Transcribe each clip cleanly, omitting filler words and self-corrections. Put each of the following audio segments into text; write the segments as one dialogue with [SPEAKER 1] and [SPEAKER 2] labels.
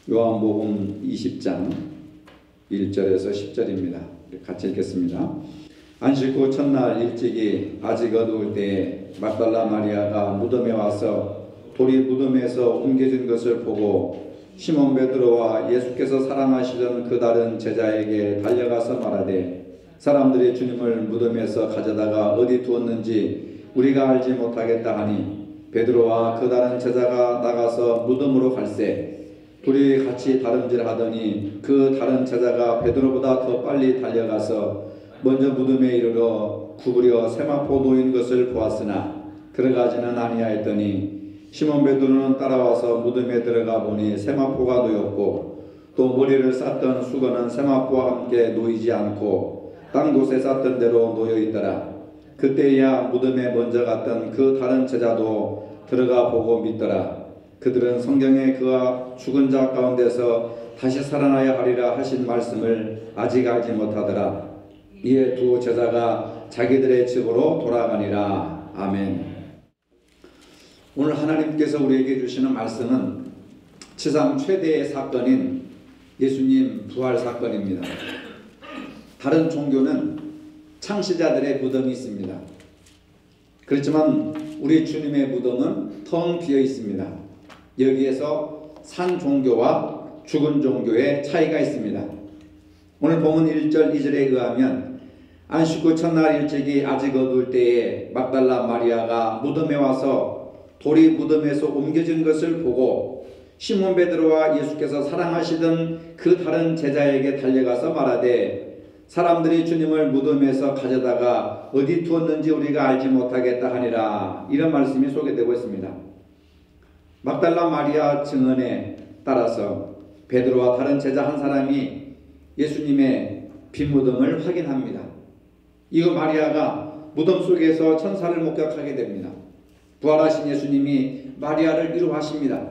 [SPEAKER 1] 요한복음 20장 1절에서 10절입니다. 같이 읽겠습니다. 안식 후 첫날 일찍이 아직 어두울 때에 막달라 마리아가 무덤에 와서 돌이 무덤에서 옮겨진 것을 보고 시몬 베드로와 예수께서 사랑하시던 그 다른 제자에게 달려가서 말하되 사람들이 주님을 무덤에서 가져다가 어디 두었는지 우리가 알지 못하겠다 하니 베드로와 그 다른 제자가 나가서 무덤으로 갈새 둘이 같이 다름질하더니 그 다른 제자가 베드로보다 더 빨리 달려가서 먼저 무덤에 이르러 구부려 세마포 놓인 것을 보았으나 들어가지는 아니하였더니 시몬 베드로는 따라와서 무덤에 들어가 보니 세마포가 놓였고 또 머리를 쌌던 수건은 세마포와 함께 놓이지 않고 딴 곳에 쌌던 대로 놓여 있더라. 그때야 무덤에 먼저 갔던 그 다른 제자도 들어가 보고 믿더라. 그들은 성경에 그가 죽은 자 가운데서 다시 살아나야 하리라 하신 말씀을 아직 알지 못하더라. 이에 두 제자가 자기들의 집으로 돌아가니라. 아멘. 오늘 하나님께서 우리에게 주시는 말씀은 지상 최대의 사건인 예수님 부활 사건입니다. 다른 종교는 창시자들의 무덤이 있습니다. 그렇지만 우리 주님의 무덤은 텅 비어 있습니다. 여기에서 산 종교와 죽은 종교의 차이가 있습니다. 오늘 본문 1절 2절에 의하면 안식 후 첫날 일찍이 아직 어두울 때에 막달라 마리아가 무덤에 와서 돌이 무덤에서 옮겨진 것을 보고 시몬 베드로와 예수께서 사랑하시던 그 다른 제자에게 달려가서 말하되 사람들이 주님을 무덤에서 가져다가 어디 두었는지 우리가 알지 못하겠다 하니라. 이런 말씀이 소개되고 있습니다. 막달라 마리아 증언에 따라서 베드로와 다른 제자 한 사람이 예수님의 빈 무덤을 확인합니다. 이후 마리아가 무덤 속에서 천사를 목격하게 됩니다. 부활하신 예수님이 마리아를 위로하십니다.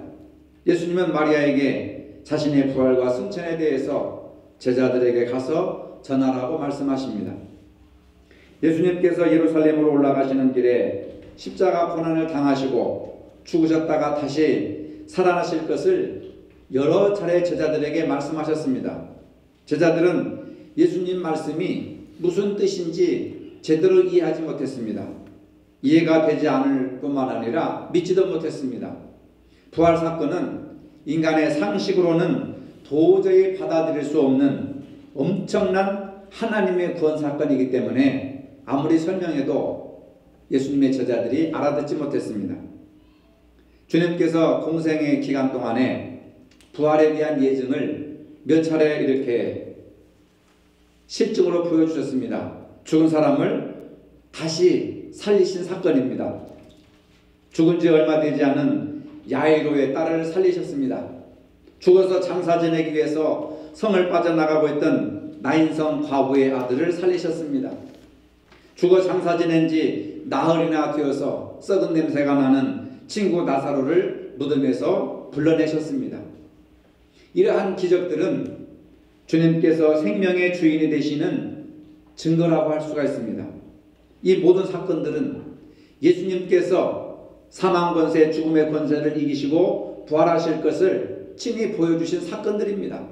[SPEAKER 1] 예수님은 마리아에게 자신의 부활과 승천에 대해서 제자들에게 가서 전하라고 말씀하십니다. 예수님께서 예루살렘으로 올라가시는 길에 십자가 고난을 당하시고 죽으셨다가 다시 살아나실 것을 여러 차례 제자들에게 말씀하셨습니다. 제자들은 예수님 말씀이 무슨 뜻인지 제대로 이해하지 못했습니다. 이해가 되지 않을 뿐만 아니라 믿지도 못했습니다. 부활 사건은 인간의 상식으로는 도저히 받아들일 수 없는 엄청난 하나님의 구원 사건이기 때문에 아무리 설명해도 예수님의 제자들이 알아듣지 못했습니다. 주님께서 공생의 기간 동안에 부활에 대한 예증을 몇 차례 이렇게 실증으로 보여주셨습니다. 죽은 사람을 다시 살리신 사건입니다. 죽은 지 얼마 되지 않은 야이로의 딸을 살리셨습니다. 죽어서 장사 지내기 위해서 성을 빠져나가고 있던 나인성 과부의 아들을 살리셨습니다. 죽어 장사 지낸 지 나흘이나 되어서 썩은 냄새가 나는 친구 나사로를 무덤에서 불러내셨습니다. 이러한 기적들은 주님께서 생명의 주인이 되시는 증거라고 할 수가 있습니다. 이 모든 사건들은 예수님께서 사망 권세, 죽음의 권세를 이기시고 부활하실 것을 친히 보여주신 사건들입니다.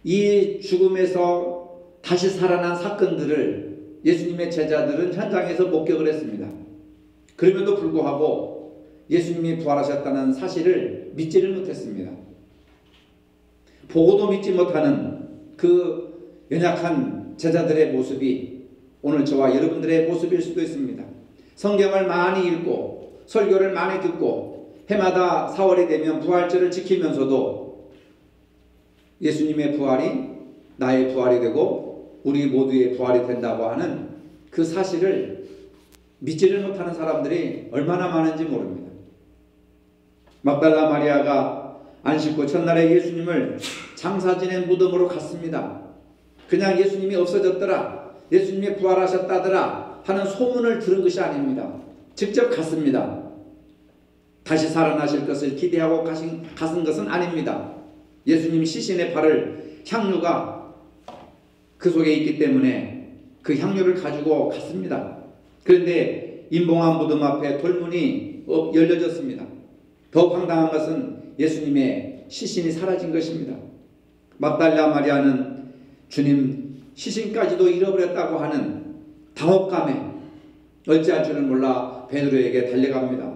[SPEAKER 1] 이 죽음에서 다시 살아난 사건들을 예수님의 제자들은 현장에서 목격을 했습니다. 그럼에도 불구하고 예수님이 부활하셨다는 사실을 믿지를 못했습니다. 보고도 믿지 못하는 그 연약한 제자들의 모습이 오늘 저와 여러분들의 모습일 수도 있습니다. 성경을 많이 읽고 설교를 많이 듣고 해마다 4월이 되면 부활절을 지키면서도 예수님의 부활이 나의 부활이 되고 우리 모두의 부활이 된다고 하는 그 사실을 믿지를 못하는 사람들이 얼마나 많은지 모릅니다. 막달라 마리아가 안식 후 첫날에 예수님을 장사 지낸 무덤으로 갔습니다. 그냥 예수님이 없어졌더라, 예수님이 부활하셨다더라 하는 소문을 들은 것이 아닙니다. 직접 갔습니다. 다시 살아나실 것을 기대하고 가신 것은 아닙니다. 예수님 시신의 발을 향유가 그 속에 있기 때문에 그 향유를 가지고 갔습니다. 그런데 임봉한 무덤 앞에 돌문이 열려졌습니다. 더욱 황당한 것은 예수님의 시신이 사라진 것입니다. 막달라 마리아는 주님 시신까지도 잃어버렸다고 하는 당혹감에 어찌할 줄을 몰라 베드로에게 달려갑니다.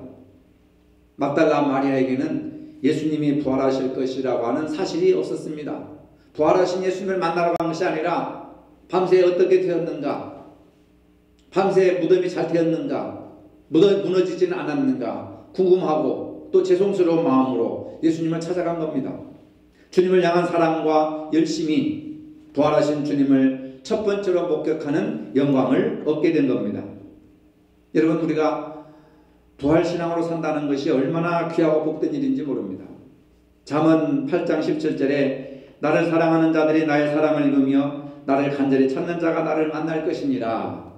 [SPEAKER 1] 막달라 마리아에게는 예수님이 부활하실 것이라고 하는 사실이 없었습니다. 부활하신 예수님을 만나러 간 것이 아니라 밤새 어떻게 되었는가, 밤새 무덤이 잘 되었는가, 무너지지는 않았는가 궁금하고 또 죄송스러운 마음으로 예수님을 찾아간 겁니다. 주님을 향한 사랑과 열심히 부활하신 주님을 첫 번째로 목격하는 영광을 얻게 된 겁니다. 여러분, 우리가 부활신앙으로 산다는 것이 얼마나 귀하고 복된 일인지 모릅니다. 잠언 8장 17절에 나를 사랑하는 자들이 나의 사랑을 입으며 나를 간절히 찾는 자가 나를 만날 것이니라.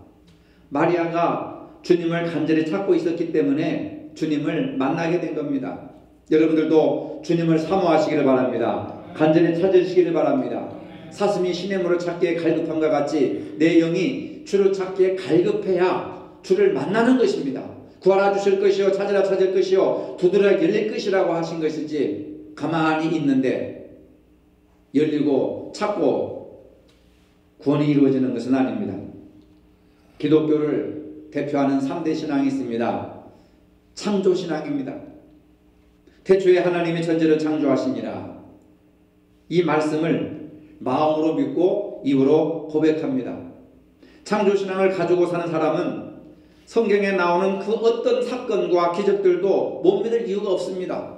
[SPEAKER 1] 마리아가 주님을 간절히 찾고 있었기 때문에 주님을 만나게 된 겁니다. 여러분들도 주님을 사모하시기를 바랍니다. 간절히 찾으시기를 바랍니다. 사슴이 시냇물을 찾기에 갈급함과 같이 내 영이 주를 찾기에 갈급해야 주를 만나는 것입니다. 구하라 주실 것이요 찾으라 찾을 것이요 두드리라 열릴 것이라고 하신 것이지, 가만히 있는데 열리고 찾고 구원이 이루어지는 것은 아닙니다. 기독교를 대표하는 3대 신앙이 있습니다. 창조신앙입니다. 태초에 하나님이 천지를 창조하시니라. 이 말씀을 마음으로 믿고 입으로 고백합니다. 창조신앙을 가지고 사는 사람은 성경에 나오는 그 어떤 사건과 기적들도 못 믿을 이유가 없습니다.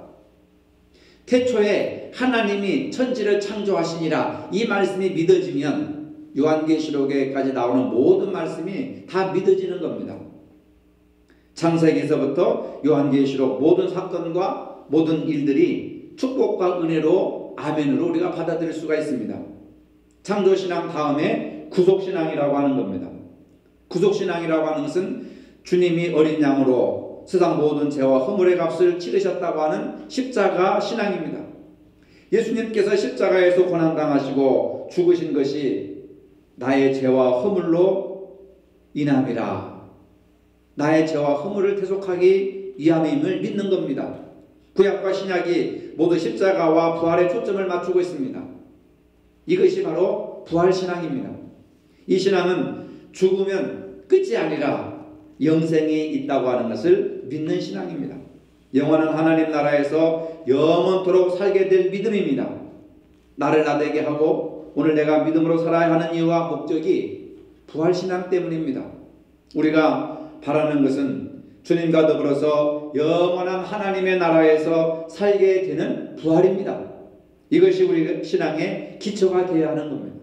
[SPEAKER 1] 태초에 하나님이 천지를 창조하시니라, 이 말씀이 믿어지면 요한계시록에까지 나오는 모든 말씀이 다 믿어지는 겁니다. 창세기에서부터 요한계시록 모든 사건과 모든 일들이 축복과 은혜로 아멘으로 우리가 받아들일 수가 있습니다. 창조신앙 다음에 구속신앙이라고 하는 겁니다. 구속신앙이라고 하는 것은 주님이 어린 양으로 세상 모든 죄와 허물의 값을 치르셨다고 하는 십자가 신앙입니다. 예수님께서 십자가에서 고난당하시고 죽으신 것이 나의 죄와 허물로 인함이라. 나의 죄와 허물을 대속하기 위함임을 믿는 겁니다. 구약과 신약이 모두 십자가와 부활에 초점을 맞추고 있습니다. 이것이 바로 부활신앙입니다. 이 신앙은 죽으면 끝이 아니라 영생이 있다고 하는 것을 믿는 신앙입니다. 영원한 하나님 나라에서 영원토록 살게 될 믿음입니다. 나를 나되게 하고 오늘 내가 믿음으로 살아야 하는 이유와 목적이 부활신앙 때문입니다. 우리가 바라는 것은 주님과 더불어서 영원한 하나님의 나라에서 살게 되는 부활입니다. 이것이 우리 신앙의 기초가 되어야 하는 겁니다.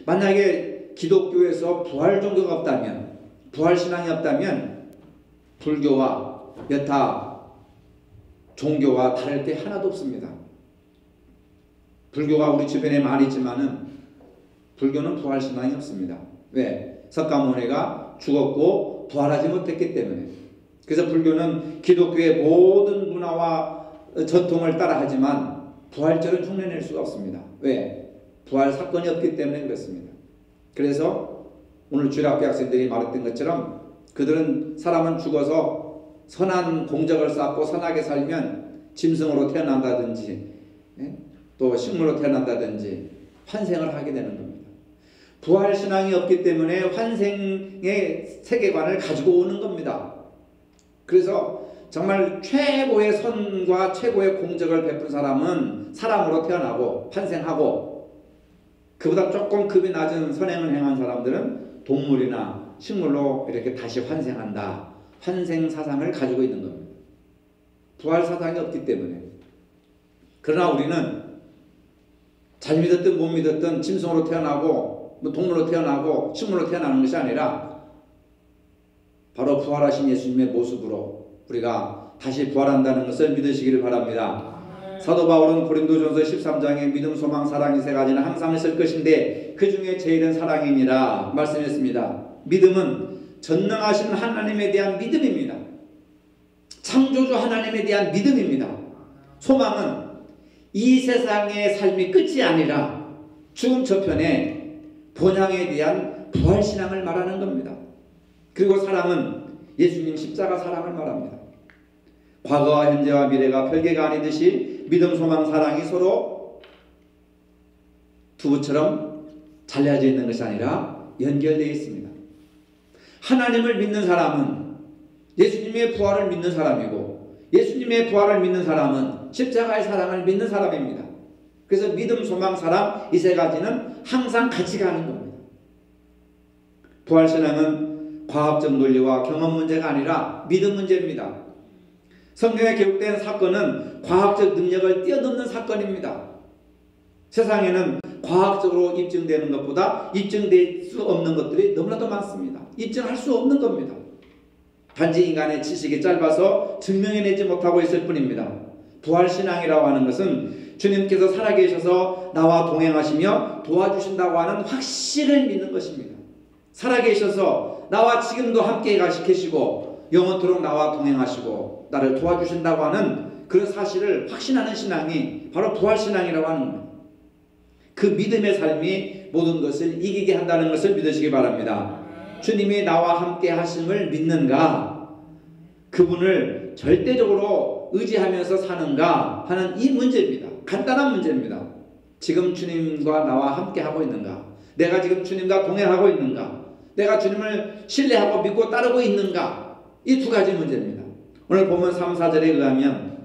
[SPEAKER 1] 만약에 기독교에서 부활 종교가 없다면, 부활신앙이 없다면 불교와 여타 종교와 다를 게 하나도 없습니다. 불교가 우리 주변에 많이 있지만은 불교는 부활신앙이 없습니다. 왜? 석가모니가 죽었고 부활하지 못했기 때문에. 그래서 불교는 기독교의 모든 문화와 전통을 따라하지만 부활절은 흉내낼 수가 없습니다. 왜? 부활 사건이 없기 때문에 그렇습니다. 그래서 오늘 주일학교 학생들이 말했던 것처럼 그들은 사람은 죽어서 선한 공적을 쌓고 선하게 살면 짐승으로 태어난다든지 또 식물로 태어난다든지 환생을 하게 되는 겁니다. 부활신앙이 없기 때문에 환생의 세계관을 가지고 오는 겁니다. 그래서 정말 최고의 선과 최고의 공적을 베푼 사람은 사람으로 태어나고 환생하고, 그보다 조금 급이 낮은 선행을 행한 사람들은 동물이나 식물로 이렇게 다시 환생한다. 환생 사상을 가지고 있는 겁니다. 부활 사상이 없기 때문에. 그러나 우리는 잘 믿었든 못 믿었든 짐승으로 태어나고 동물로 태어나고 식물로 태어나는 것이 아니라 바로 부활하신 예수님의 모습으로 우리가 다시 부활한다는 것을 믿으시기를 바랍니다. 사도 바울은 고린도전서 13장에 믿음, 소망, 사랑 이 세 가지는 항상 있을 것인데 그 중에 제일은 사랑이니라 말씀했습니다. 믿음은 전능하신 하나님에 대한 믿음입니다. 창조주 하나님에 대한 믿음입니다. 소망은 이 세상의 삶이 끝이 아니라 죽음 저편에 본향에 대한 부활신앙을 말하는 겁니다. 그리고 사랑은 예수님 십자가 사랑을 말합니다. 과거와 현재와 미래가 별개가 아니듯이 믿음, 소망, 사랑이 서로 두부처럼 잘려져 있는 것이 아니라 연결되어 있습니다. 하나님을 믿는 사람은 예수님의 부활을 믿는 사람이고, 예수님의 부활을 믿는 사람은 십자가의 사랑을 믿는 사람입니다. 그래서 믿음, 소망, 사랑 이 세 가지는 항상 같이 가는 겁니다. 부활신앙은 과학적 논리와 경험 문제가 아니라 믿음 문제입니다. 성경에 기록된 사건은 과학적 능력을 뛰어넘는 사건입니다. 세상에는 과학적으로 입증되는 것보다 입증될 수 없는 것들이 너무나도 많습니다. 입증할 수 없는 겁니다. 단지 인간의 지식이 짧아서 증명해내지 못하고 있을 뿐입니다. 부활신앙이라고 하는 것은 주님께서 살아계셔서 나와 동행하시며 도와주신다고 하는 확신을 믿는 것입니다. 살아계셔서 나와 지금도 함께 계시고 영원토록 나와 동행하시고 나를 도와주신다고 하는 그런 사실을 확신하는 신앙이 바로 부활신앙이라고 하는 겁니다. 그 믿음의 삶이 모든 것을 이기게 한다는 것을 믿으시기 바랍니다. 주님이 나와 함께 하심을 믿는가, 그분을 절대적으로 의지하면서 사는가 하는 이 문제입니다. 간단한 문제입니다. 지금 주님과 나와 함께 하고 있는가, 내가 지금 주님과 동행하고 있는가, 내가 주님을 신뢰하고 믿고 따르고 있는가, 이 두 가지 문제입니다. 오늘 본문 3, 4절에 의하면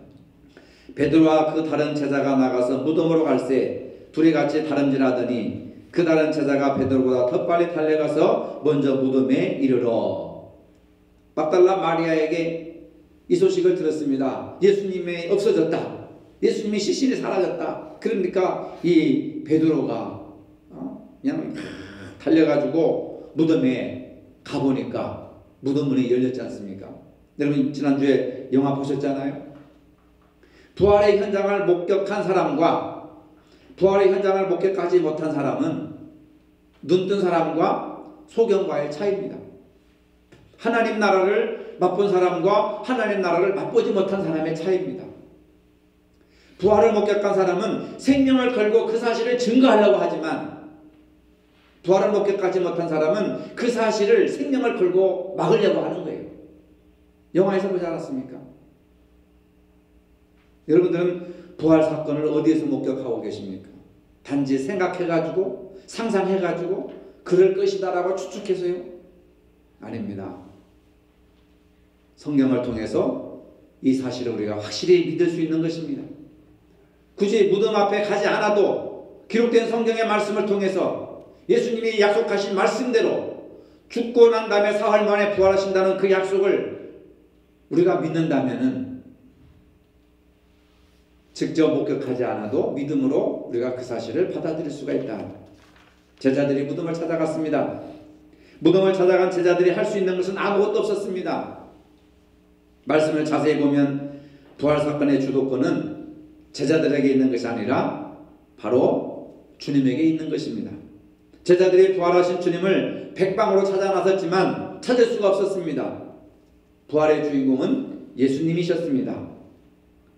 [SPEAKER 1] 베드로와 그 다른 제자가 나가서 무덤으로 갈새 둘이 같이 다름질하더니 그 다른 제자가 베드로보다 더 빨리 달려가서 먼저 무덤에 이르러 막달라 마리아에게 이 소식을 들었습니다. 예수님이 없어졌다. 예수님이 시신이 사라졌다. 그러니까 이 베드로가 그냥 달려가지고 무덤에 가보니까 무덤 문이 열렸지 않습니까? 여러분 지난주에 영화 보셨잖아요. 부활의 현장을 목격한 사람과 부활의 현장을 목격하지 못한 사람은 눈뜬 사람과 소경과의 차이입니다. 하나님 나라를 맛본 사람과 하나님 나라를 맛보지 못한 사람의 차이입니다. 부활을 목격한 사람은 생명을 걸고 그 사실을 증거하려고 하지만, 부활을 목격하지 못한 사람은 그 사실을 생명을 걸고 막으려고 하는 거예요. 영화에서 보지 않았습니까? 여러분들은 부활 사건을 어디에서 목격하고 계십니까? 단지 생각해가지고 상상해가지고 그럴 것이다라고 추측해서요? 아닙니다. 성경을 통해서 이 사실을 우리가 확실히 믿을 수 있는 것입니다. 굳이 무덤 앞에 가지 않아도 기록된 성경의 말씀을 통해서 예수님이 약속하신 말씀대로 죽고 난 다음에 사흘 만에 부활하신다는 그 약속을 우리가 믿는다면은 직접 목격하지 않아도 믿음으로 우리가 그 사실을 받아들일 수가 있다. 제자들이 무덤을 찾아갔습니다. 무덤을 찾아간 제자들이 할 수 있는 것은 아무것도 없었습니다. 말씀을 자세히 보면 부활 사건의 주도권은 제자들에게 있는 것이 아니라 바로 주님에게 있는 것입니다. 제자들이 부활하신 주님을 백방으로 찾아 나섰지만 찾을 수가 없었습니다. 부활의 주인공은 예수님이셨습니다.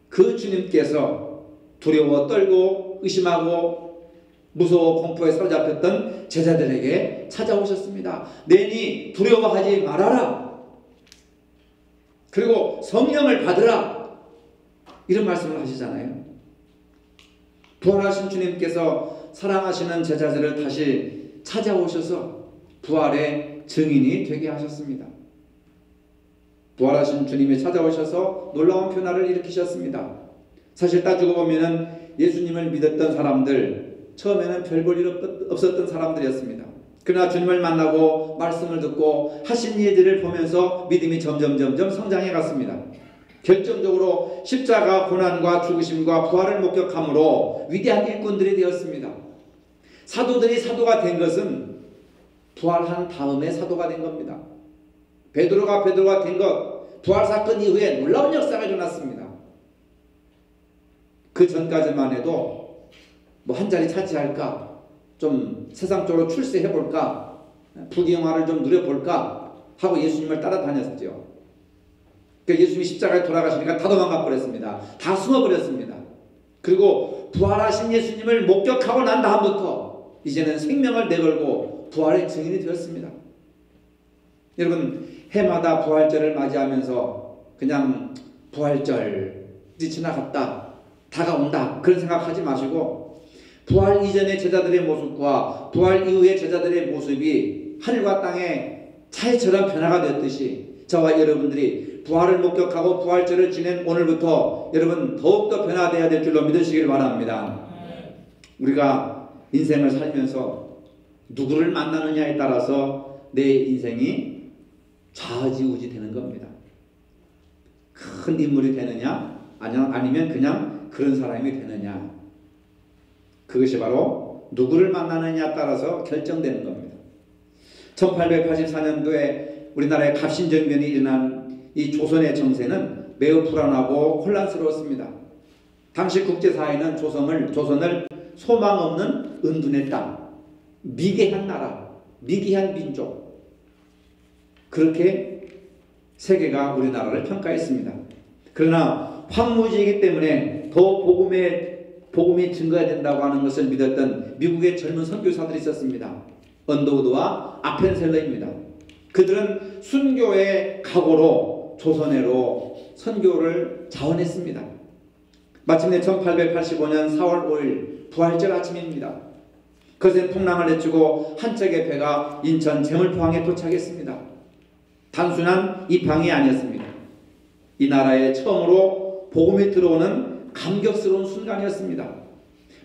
[SPEAKER 1] 그 주님께서 두려워 떨고 의심하고 무서워 공포에 사로잡혔던 제자들에게 찾아오셨습니다. 내니 두려워하지 말아라. 그리고 성령을 받으라. 이런 말씀을 하시잖아요. 부활하신 주님께서 사랑하시는 제자들을 다시 찾아오셔서 부활의 증인이 되게 하셨습니다. 부활하신 주님이 찾아오셔서 놀라운 변화를 일으키셨습니다. 사실 따지고 보면은 예수님을 믿었던 사람들, 처음에는 별 볼 일 없었던 사람들이었습니다. 그러나 주님을 만나고 말씀을 듣고 하신 일들을 보면서 믿음이 점점 성장해 갔습니다. 결정적으로 십자가 고난과 죽으심과 부활을 목격함으로 위대한 일꾼들이 되었습니다. 사도들이 사도가 된 것은 부활한 다음에 사도가 된 겁니다. 베드로가 된 것, 부활 사건 이후에 놀라운 역사가 일어났습니다. 그 전까지만 해도 뭐 한 자리 차지할까, 좀 세상적으로 출세해볼까, 부귀영화를 좀 누려볼까 하고 예수님을 따라다녔죠. 그러니까 예수님이 십자가에 돌아가시니까 다 도망가 버렸습니다. 다 숨어버렸습니다. 그리고 부활하신 예수님을 목격하고 난 다음부터 이제는 생명을 내걸고 부활의 증인이 되었습니다. 여러분, 해마다 부활절을 맞이하면서 그냥 부활절이 지나갔다, 다가온다, 그런 생각하지 마시고 부활 이전의 제자들의 모습과 부활 이후의 제자들의 모습이 하늘과 땅의 차이처럼 변화가 되었듯이 저와 여러분들이 부활을 목격하고 부활절을 지낸 오늘부터 여러분 더욱더 변화되어야 될 줄로 믿으시길 바랍니다. 우리가 인생을 살면서 누구를 만나느냐에 따라서 내 인생이 좌지우지 되는 겁니다. 큰 인물이 되느냐 아니면 그냥 그런 사람이 되느냐, 그것이 바로 누구를 만나느냐에 따라서 결정되는 겁니다. 1884년도에 우리나라의 갑신정변이 일어난 이 조선의 정세는 매우 불안하고 혼란스러웠습니다. 당시 국제사회는 조선을 소망 없는 은둔의 땅, 미개한 나라, 미개한 민족, 그렇게 세계가 우리나라를 평가했습니다. 그러나 황무지이기 때문에 더 복음이 증거해야 된다고 하는 것을 믿었던 미국의 젊은 선교사들이 있었습니다. 언더우드와 아펜셀러입니다. 그들은 순교의 각오로 조선해로 선교를 자원했습니다. 마침내 1885년 4월 5일 부활절 아침입니다. 거센 풍랑을 헤치고 한 척의 배가 인천 제물포항에 도착했습니다. 단순한 입항이 아니었습니다. 이 나라에 처음으로 복음이 들어오는 감격스러운 순간이었습니다.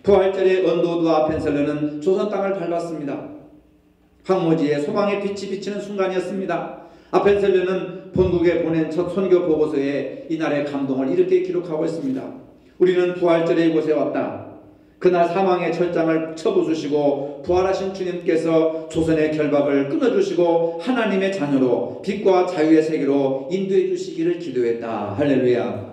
[SPEAKER 1] 부활절에 언더우드와 아펜셀러는 조선 땅을 밟았습니다. 황무지에 소망의 빛이 비치는 순간이었습니다. 아펜셀러는 본국에 보낸 첫 선교 보고서에 이날의 감동을 이렇게 기록하고 있습니다. 우리는 부활절에 이곳에 왔다. 그날 사망의 철장을 쳐부수시고 부활하신 주님께서 조선의 결박을 끊어주시고 하나님의 자녀로 빛과 자유의 세계로 인도해 주시기를 기도했다. 할렐루야.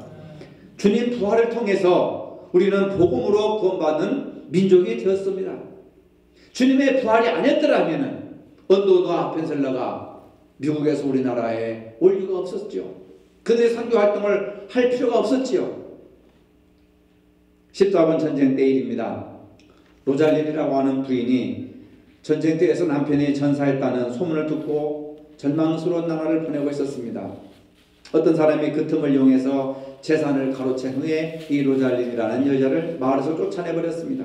[SPEAKER 1] 주님 부활을 통해서 우리는 복음으로 구원받는 민족이 되었습니다. 주님의 부활이 아니었더라면 언더우드와 아펜셀러가 미국에서 우리나라에 올 이유가 없었죠. 그들의 선교 활동을 할 필요가 없었지요. 14번 전쟁 때 일입니다. 로잘린이라고 하는 부인이 전쟁 때에서 남편이 전사했다는 소문을 듣고 절망스러운 나날을 보내고 있었습니다. 어떤 사람이 그 틈을 이용해서 재산을 가로챈 후에 이 로잘린이라는 여자를 마을에서 쫓아내버렸습니다.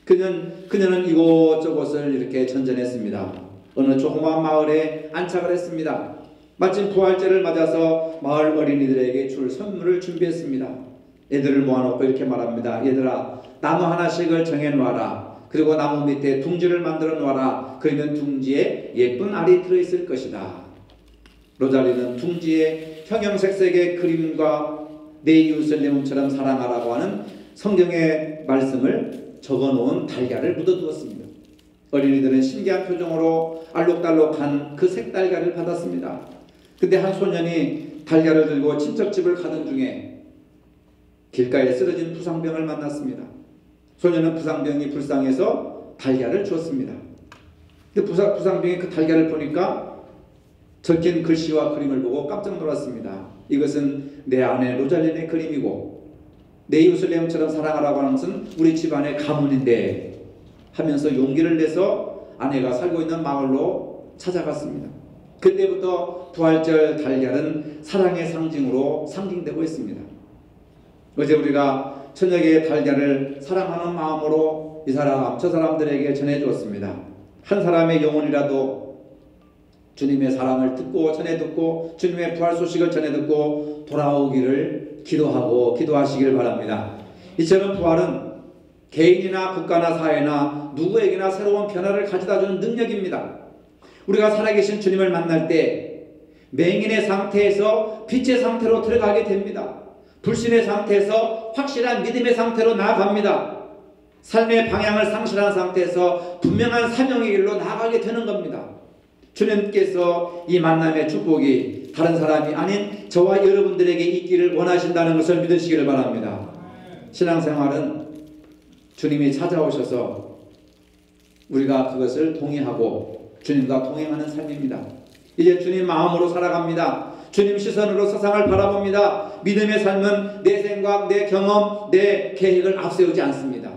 [SPEAKER 1] 그녀는 이곳저곳을 이렇게 전전했습니다. 어느 조그마한 마을에 안착을 했습니다. 마침 부활절을 맞아서 마을 어린이들에게 줄 선물을 준비했습니다. 애들을 모아놓고 이렇게 말합니다. 얘들아, 나무 하나씩을 정해놓아라. 그리고 나무 밑에 둥지를 만들어 놓아라. 그러면 둥지에 예쁜 알이 들어있을 것이다. 로잘리는 둥지에 형형색색의 그림과 내 이웃을 내 몸처럼 사랑하라고 하는 성경의 말씀을 적어놓은 달걀을 묻어두었습니다. 어린이들은 신기한 표정으로 알록달록한 그 색달걀을 받았습니다. 근데 한 소년이 달걀을 들고 친척집을 가던 중에 길가에 쓰러진 부상병을 만났습니다. 소년은 부상병이 불쌍해서 달걀을 주었습니다. 근데 부상병이 그 달걀을 보니까 적힌 글씨와 그림을 보고 깜짝 놀랐습니다. 이것은 내 아내 로잘린의 그림이고 내 이웃을 내 몸처럼 사랑하라고 하는 것은 우리 집안의 가문인데 하면서 용기를 내서 아내가 살고 있는 마을로 찾아갔습니다. 그때부터 부활절 달걀은 사랑의 상징으로 상징되고 있습니다. 어제 우리가 저녁에 달걀을 사랑하는 마음으로 이 사람 저 사람들에게 전해주었습니다. 한 사람의 영혼이라도 주님의 사랑을 듣고 전해듣고 주님의 부활 소식을 전해듣고 돌아오기를 기도하시길 바랍니다. 이처럼 부활은 개인이나 국가나 사회나 누구에게나 새로운 변화를 가져다주는 능력입니다. 우리가 살아계신 주님을 만날 때 맹인의 상태에서 빛의 상태로 들어가게 됩니다. 불신의 상태에서 확실한 믿음의 상태로 나아갑니다. 삶의 방향을 상실한 상태에서 분명한 사명의 길로 나아가게 되는 겁니다. 주님께서 이 만남의 축복이 다른 사람이 아닌 저와 여러분들에게 있기를 원하신다는 것을 믿으시기를 바랍니다. 신앙생활은 주님이 찾아오셔서 우리가 그것을 동의하고 주님과 동행하는 삶입니다. 이제 주님 마음으로 살아갑니다. 주님 시선으로 세상을 바라봅니다. 믿음의 삶은 내 생각, 내 경험, 내 계획을 앞세우지 않습니다.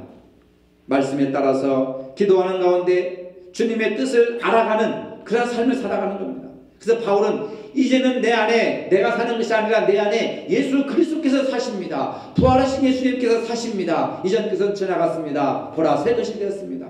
[SPEAKER 1] 말씀에 따라서 기도하는 가운데 주님의 뜻을 알아가는 그런 삶을 살아가는 겁니다. 그래서 바울은 이제는 내 안에 내가 사는 것이 아니라 내 안에 예수 그리스도께서 사십니다. 부활하신 예수님께서 사십니다. 이전 것은 지나갔습니다. 보라 새 것이 되었습니다.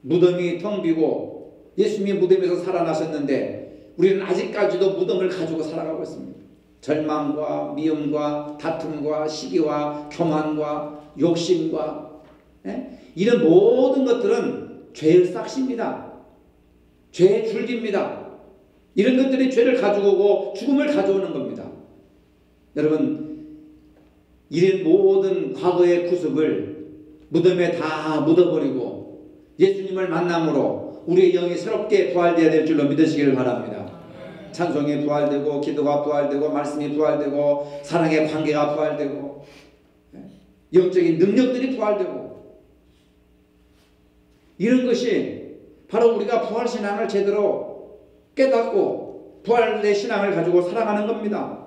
[SPEAKER 1] 무덤이 텅 비고 예수님이 무덤에서 살아나셨는데 우리는 아직까지도 무덤을 가지고 살아가고 있습니다. 절망과 미움과 다툼과 시기와 교만과 욕심과 이런 모든 것들은 죄의 싹시입니다. 죄의 줄기입니다. 이런 것들이 죄를 가지고 오고 죽음을 가져오는 겁니다. 여러분, 이런 모든 과거의 구습을 무덤에 다 묻어버리고 예수님을 만남으로 우리의 영이 새롭게 부활되어야 될 줄로 믿으시기를 바랍니다. 찬송이 부활되고 기도가 부활되고 말씀이 부활되고 사랑의 관계가 부활되고 영적인 능력들이 부활되고 이런 것이 바로 우리가 부활신앙을 제대로 깨닫고 부활의 신앙을 가지고 살아가는 겁니다.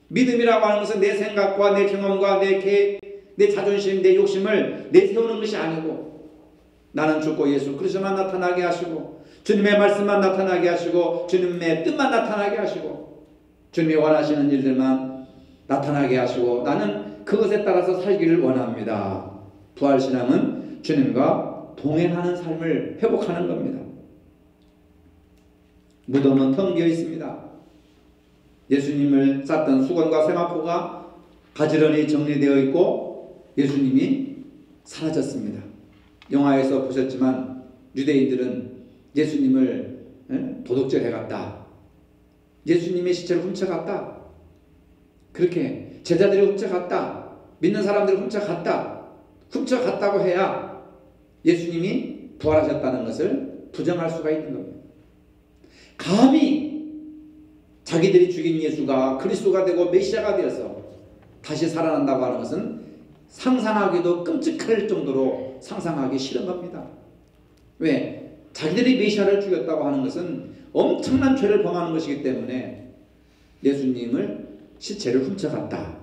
[SPEAKER 1] 믿음이라고 하는 것은 내 생각과 내 경험과 내 계획, 내 자존심, 내 욕심을 내세우는 것이 아니고 나는 죽고 예수 그리스도만 나타나게 하시고 주님의 말씀만 나타나게 하시고 주님의 뜻만 나타나게 하시고 주님이 원하시는 일들만 나타나게 하시고 나는 그것에 따라서 살기를 원합니다. 부활신앙은 주님과 동행하는 삶을 회복하는 겁니다. 무덤은 텅 비어 있습니다. 예수님을 쌌던 수건과 세마포가 가지런히 정리되어 있고 예수님이 사라졌습니다. 영화에서 보셨지만 유대인들은 예수님을 도둑질 해갔다. 예수님의 시체를 훔쳐갔다. 그렇게 제자들이 훔쳐갔다. 믿는 사람들이 훔쳐갔다고 해야 예수님이 부활하셨다는 것을 부정할 수가 있는 겁니다. 감히 자기들이 죽인 예수가 그리스도가 되고 메시아가 되어서 다시 살아난다고 하는 것은 상상하기도 끔찍할 정도로 상상하기 싫은 겁니다. 왜? 자기들이 메시아를 죽였다고 하는 것은 엄청난 죄를 범하는 것이기 때문에 예수님을 시체를 훔쳐갔다.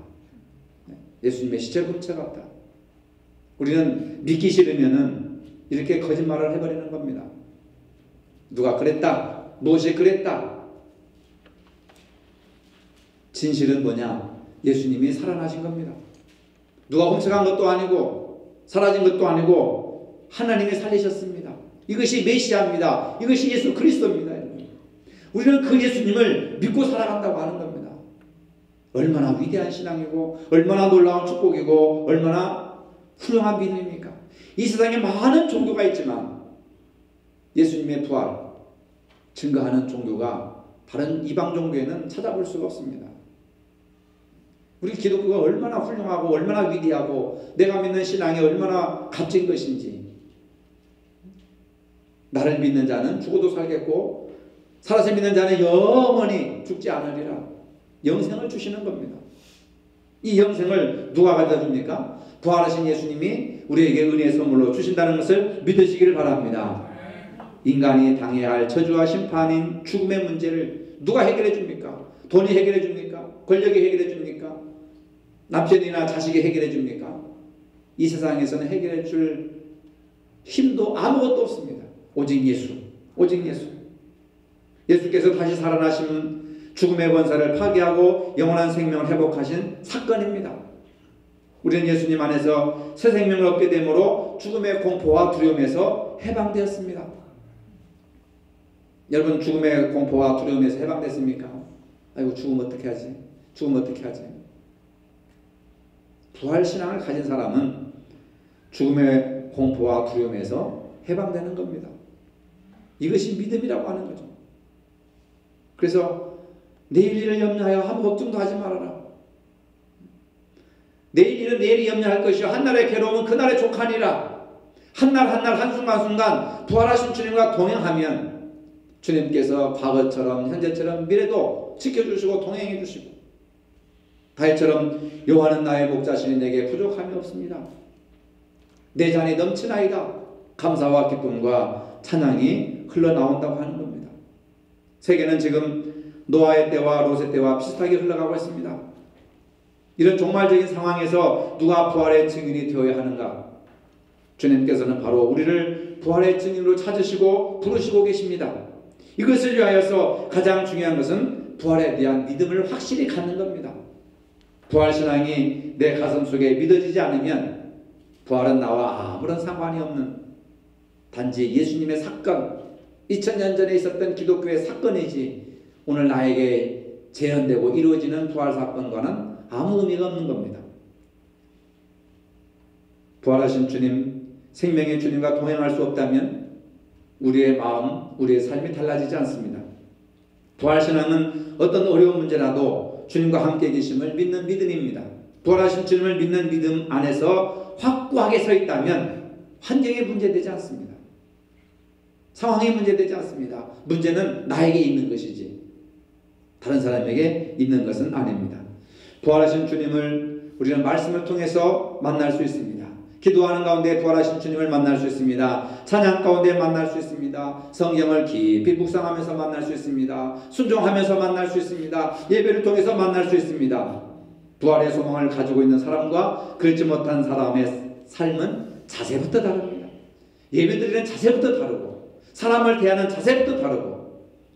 [SPEAKER 1] 예수님의 시체를 훔쳐갔다. 우리는 믿기 싫으면은 이렇게 거짓말을 해버리는 겁니다. 누가 그랬다. 무엇이 그랬다. 진실은 뭐냐? 예수님이 살아나신 겁니다. 누가 훔쳐간 것도 아니고 사라진 것도 아니고 하나님이 살리셨습니다. 이것이 메시아입니다. 이것이 예수 그리스도입니다. 우리는 그 예수님을 믿고 살아간다고 하는 겁니다. 얼마나 위대한 신앙이고 얼마나 놀라운 축복이고 얼마나 훌륭한 믿음입니까? 이 세상에 많은 종교가 있지만 예수님의 부활 증거하는 종교가 다른 이방 종교에는 찾아볼 수가 없습니다. 우리 기독교가 얼마나 훌륭하고 얼마나 위대하고 내가 믿는 신앙이 얼마나 값진 것인지. 나를 믿는 자는 죽어도 살겠고 살아서 믿는 자는 영원히 죽지 않으리라. 영생을 주시는 겁니다. 이 영생을 누가 가져다 줍니까? 부활하신 예수님이 우리에게 은혜의 선물로 주신다는 것을 믿으시기를 바랍니다. 인간이 당해야 할 저주와 심판인 죽음의 문제를 누가 해결해 줍니까? 돈이 해결해 줍니까? 권력이 해결해 줍니까? 남편이나 자식이 해결해 줍니까? 이 세상에서는 해결해 줄 힘도 아무것도 없습니다. 오직 예수. 오직 예수. 예수께서 다시 살아나신 죽음의 권세를 파괴하고 영원한 생명을 회복하신 사건입니다. 우리는 예수님 안에서 새 생명을 얻게 되므로 죽음의 공포와 두려움에서 해방되었습니다. 여러분 죽음의 공포와 두려움에서 해방됐습니까? 아이고 죽음 어떻게 하지? 죽음 어떻게 하지? 부활신앙을 가진 사람은 죽음의 공포와 두려움에서 해방되는 겁니다. 이것이 믿음이라고 하는 거죠. 그래서 내일 일을 염려하여 아무 걱정도 하지 말아라. 내일 일은 내일이 염려할 것이요 한날의 괴로움은 그날의 족하니라. 한날 한날 한순간순간 부활하신 주님과 동행하면 주님께서 과거처럼 현재처럼 미래도 지켜주시고 동행해 주시고 다윗처럼 여호와는 나의 목자시니 내게 부족함이 없습니다. 내 잔이 넘치나이다. 감사와 기쁨과 찬양이 흘러나온다고 하는 겁니다. 세계는 지금 노아의 때와 롯의 때와 비슷하게 흘러가고 있습니다. 이런 종말적인 상황에서 누가 부활의 증인이 되어야 하는가? 주님께서는 바로 우리를 부활의 증인으로 찾으시고 부르시고 계십니다. 이것을 위하여서 가장 중요한 것은 부활에 대한 믿음을 확실히 갖는 겁니다. 부활신앙이 내 가슴 속에 믿어지지 않으면 부활은 나와 아무런 상관이 없는 단지 예수님의 사건, 2000년 전에 있었던 기독교의 사건이지 오늘 나에게 재현되고 이루어지는 부활 사건과는 아무 의미가 없는 겁니다. 부활하신 주님, 생명의 주님과 동행할 수 없다면 우리의 마음, 우리의 삶이 달라지지 않습니다. 부활신앙은 어떤 어려운 문제라도 주님과 함께 계심을 믿는 믿음입니다. 부활하신 주님을 믿는 믿음 안에서 확고하게 서 있다면 환경이 문제되지 않습니다. 상황이 문제되지 않습니다. 문제는 나에게 있는 것이지 다른 사람에게 있는 것은 아닙니다. 부활하신 주님을 우리는 말씀을 통해서 만날 수 있습니다. 기도하는 가운데 부활하신 주님을 만날 수 있습니다. 찬양 가운데 만날 수 있습니다. 성경을 깊이 묵상하면서 만날 수 있습니다. 순종하면서 만날 수 있습니다. 예배를 통해서 만날 수 있습니다. 부활의 소망을 가지고 있는 사람과 그렇지 못한 사람의 삶은 자세부터 다릅니다. 예배드리는 자세부터 다르고 사람을 대하는 자세부터 다르고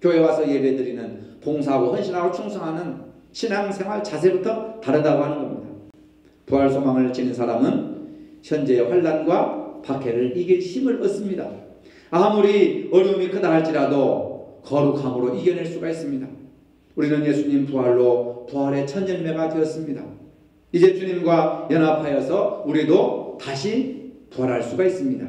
[SPEAKER 1] 교회 와서 예배드리는 봉사하고 헌신하고 충성하는 신앙생활 자세부터 다르다고 하는 겁니다. 부활 소망을 지닌 사람은 현재의 환난과 박해를 이길 힘을 얻습니다. 아무리 어려움이 크다 할지라도 거룩함으로 이겨낼 수가 있습니다. 우리는 예수님 부활로 부활의 첫 열매가 되었습니다. 이제 주님과 연합하여서 우리도 다시 부활할 수가 있습니다.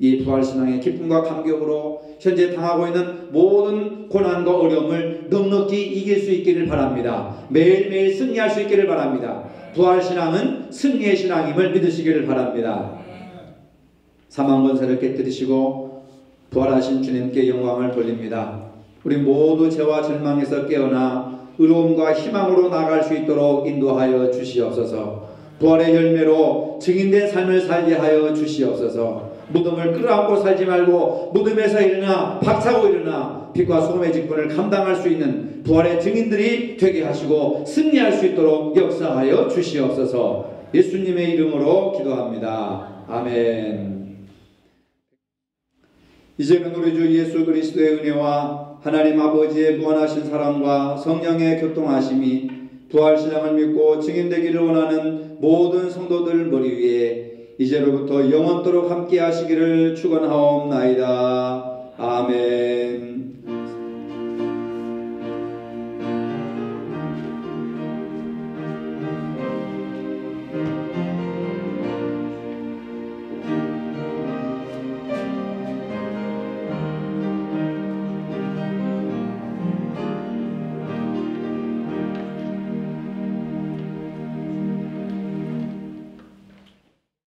[SPEAKER 1] 이 부활신앙의 기쁨과 감격으로 현재 당하고 있는 모든 고난과 어려움을 넉넉히 이길 수 있기를 바랍니다. 매일매일 승리할 수 있기를 바랍니다. 부활신앙은 승리의 신앙임을 믿으시기를 바랍니다. 사망 권세를 깨뜨리시고 부활하신 주님께 영광을 돌립니다. 우리 모두 죄와 절망에서 깨어나 의로움과 희망으로 나아갈 수 있도록 인도하여 주시옵소서. 부활의 열매로 증인된 삶을 살게 하여 주시옵소서. 무덤을 끌어안고 살지 말고 무덤에서 일어나 박차고 일어나 빛과 소금의 직분을 감당할 수 있는 부활의 증인들이 되게 하시고 승리할 수 있도록 역사하여 주시옵소서. 예수님의 이름으로 기도합니다. 아멘. 이제는 우리 주 예수 그리스도의 은혜와 하나님 아버지의 무한하신 사랑과 성령의 교통하심이 부활신앙을 믿고 증인되기를 원하는 모든 성도들 머리 위에 이제로부터 영원토록 함께 하시기를 축원하옵나이다. 아멘.